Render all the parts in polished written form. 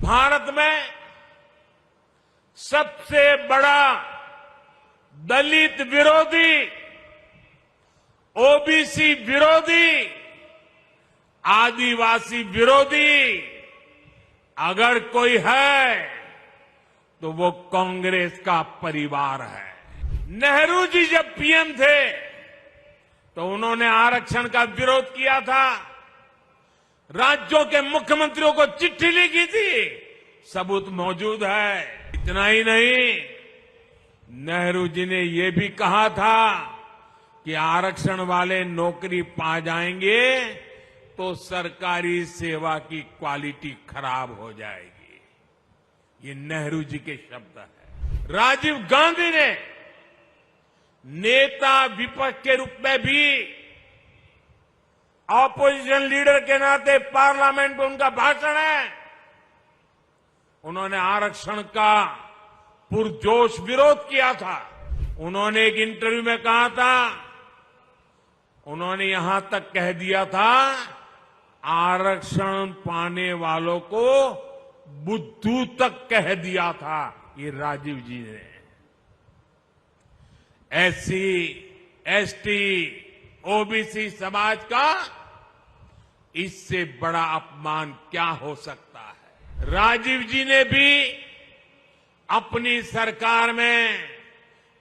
भारत में सबसे बड़ा दलित विरोधी, ओबीसी विरोधी, आदिवासी विरोधी अगर कोई है तो वो कांग्रेस का परिवार है। नेहरू जी जब पीएम थे तो उन्होंने आरक्षण का विरोध किया था, राज्यों के मुख्यमंत्रियों को चिट्ठी लिखी थी, सबूत मौजूद है। इतना ही नहीं, नेहरू जी ने यह भी कहा था कि आरक्षण वाले नौकरी पा जाएंगे तो सरकारी सेवा की क्वालिटी खराब हो जाएगी। ये नेहरू जी के शब्द हैं। राजीव गांधी ने नेता विपक्ष के रूप में भी, ऑपोजिशन लीडर के नाते पार्लियामेंट में उनका भाषण है, उन्होंने आरक्षण का पुरजोश विरोध किया था। उन्होंने एक इंटरव्यू में कहा था, उन्होंने यहां तक कह दिया था, आरक्षण पाने वालों को बुद्धू तक कह दिया था। ये राजीव जी ने एससी, एसटी, ओबीसी समाज का इससे बड़ा अपमान क्या हो सकता है। राजीव जी ने भी अपनी सरकार में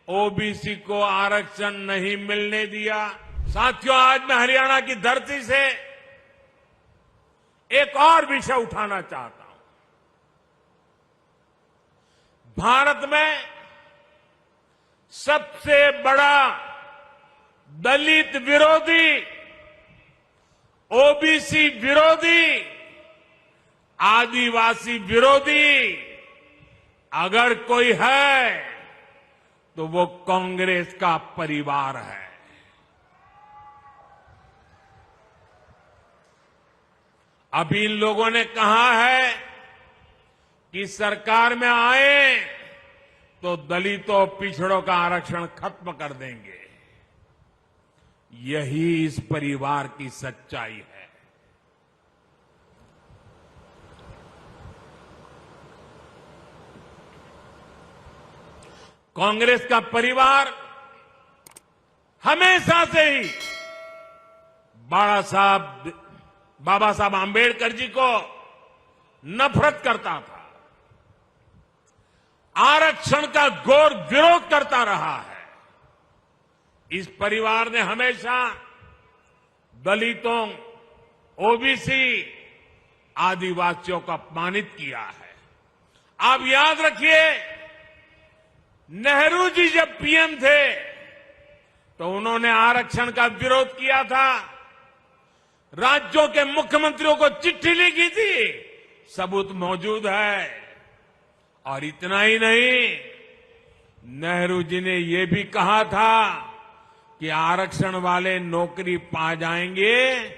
ओबीसी को आरक्षण नहीं मिलने दिया। साथियों, आज मैं हरियाणा की धरती से एक और विषय उठाना चाहता हूं। भारत में सबसे बड़ा दलित विरोधी, ओबीसी विरोधी, आदिवासी विरोधी अगर कोई है तो वो कांग्रेस का परिवार है। अभी इन लोगों ने कहा है कि सरकार में आए तो दलितों, पिछड़ों का आरक्षण खत्म कर देंगे। यही इस परिवार की सच्चाई है। कांग्रेस का परिवार हमेशा से ही बाबा साहब आंबेडकर जी को नफरत करता था, आरक्षण का घोर विरोध करता रहा है। इस परिवार ने हमेशा दलितों, ओबीसी, आदिवासियों को अपमानित किया है। आप याद रखिए, नेहरू जी जब पीएम थे तो उन्होंने आरक्षण का विरोध किया था, राज्यों के मुख्यमंत्रियों को चिट्ठी लिखी थी, सबूत मौजूद है। और इतना ही नहीं, नेहरू जी ने यह भी कहा था कि आरक्षण वाले नौकरी पा जाएंगे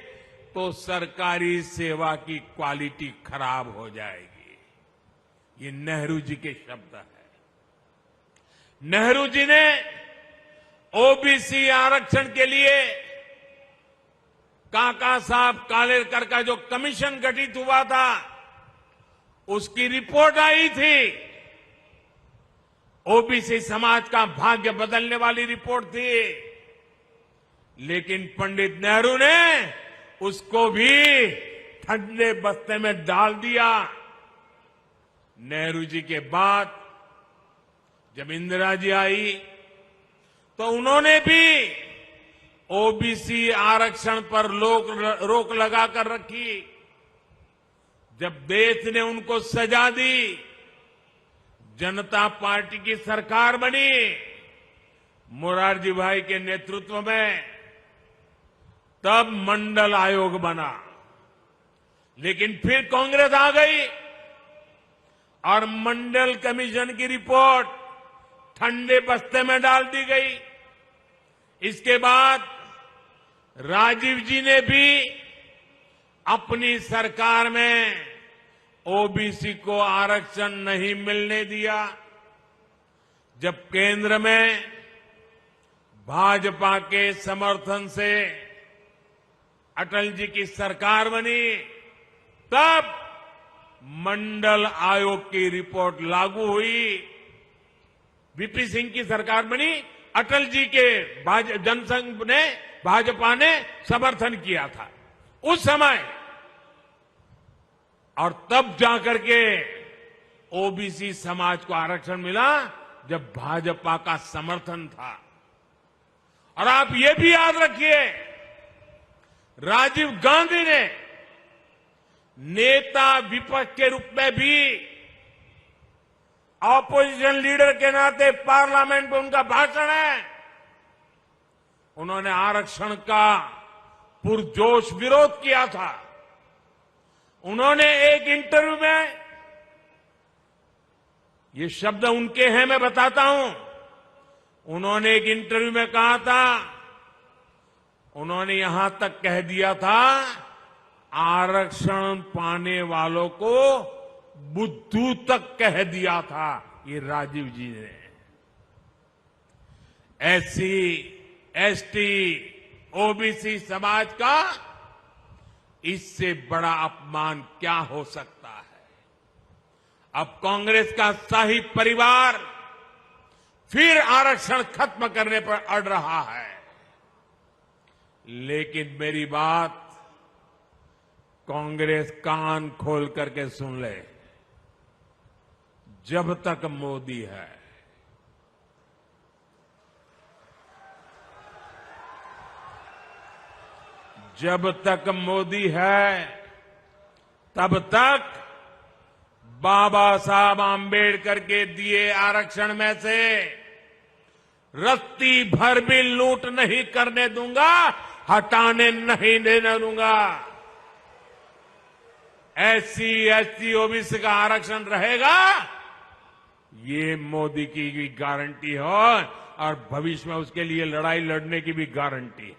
तो सरकारी सेवा की क्वालिटी खराब हो जाएगी। ये नेहरू जी के शब्द हैं। नेहरू जी ने ओबीसी आरक्षण के लिए काका साहब कालेलकर का जो कमीशन गठित हुआ था, उसकी रिपोर्ट आई थी। ओबीसी समाज का भाग्य बदलने वाली रिपोर्ट थी, लेकिन पंडित नेहरू ने उसको भी ठंडे बस्ते में डाल दिया। नेहरू जी के बाद जब इंदिरा जी आई तो उन्होंने भी ओबीसी आरक्षण पर रोक लगाकर रखी। जब देश ने उनको सजा दी, जनता पार्टी की सरकार बनी, मोरारजी भाई के नेतृत्व में, तब मंडल आयोग बना। लेकिन फिर कांग्रेस आ गई और मंडल कमीशन की रिपोर्ट ठंडे बस्ते में डाल दी गई। इसके बाद राजीव जी ने भी अपनी सरकार में ओबीसी को आरक्षण नहीं मिलने दिया। जब केंद्र में भाजपा के समर्थन से अटल जी की सरकार बनी, तब मंडल आयोग की रिपोर्ट लागू हुई। वीपी सिंह की सरकार बनी, अटल जी के जनसंघ ने, भाजपा ने समर्थन किया था उस समय, और तब जाकर के ओबीसी समाज को आरक्षण मिला जब भाजपा का समर्थन था। और आप ये भी याद रखिए, राजीव गांधी ने नेता विपक्ष के रूप में भी, ऑपोजिशन लीडर के नाते पार्लियामेंट में उनका भाषण है, उन्होंने आरक्षण का पुरजोश विरोध किया था। उन्होंने एक इंटरव्यू में, ये शब्द उनके हैं, मैं बताता हूं, उन्होंने एक इंटरव्यू में कहा था, उन्होंने यहां तक कह दिया था, आरक्षण पाने वालों को बुद्धू तक कह दिया था ये राजीव जी ने। एससी, एसटी, ओबीसी समाज का इससे बड़ा अपमान क्या हो सकता है। अब कांग्रेस का शाही परिवार फिर आरक्षण खत्म करने पर अड़ रहा है। लेकिन मेरी बात कांग्रेस कान खोल करके सुन ले, जब तक मोदी है, जब तक मोदी है, तब तक बाबा साहब आंबेडकर के दिए आरक्षण में से रत्ती भर भी लूट नहीं करने दूंगा, हटाने नहीं देने दूंगा। एससी, एसटी, ओबीसी का आरक्षण रहेगा, ये मोदी की भी गारंटी हो और भविष्य में उसके लिए लड़ाई लड़ने की भी गारंटी है।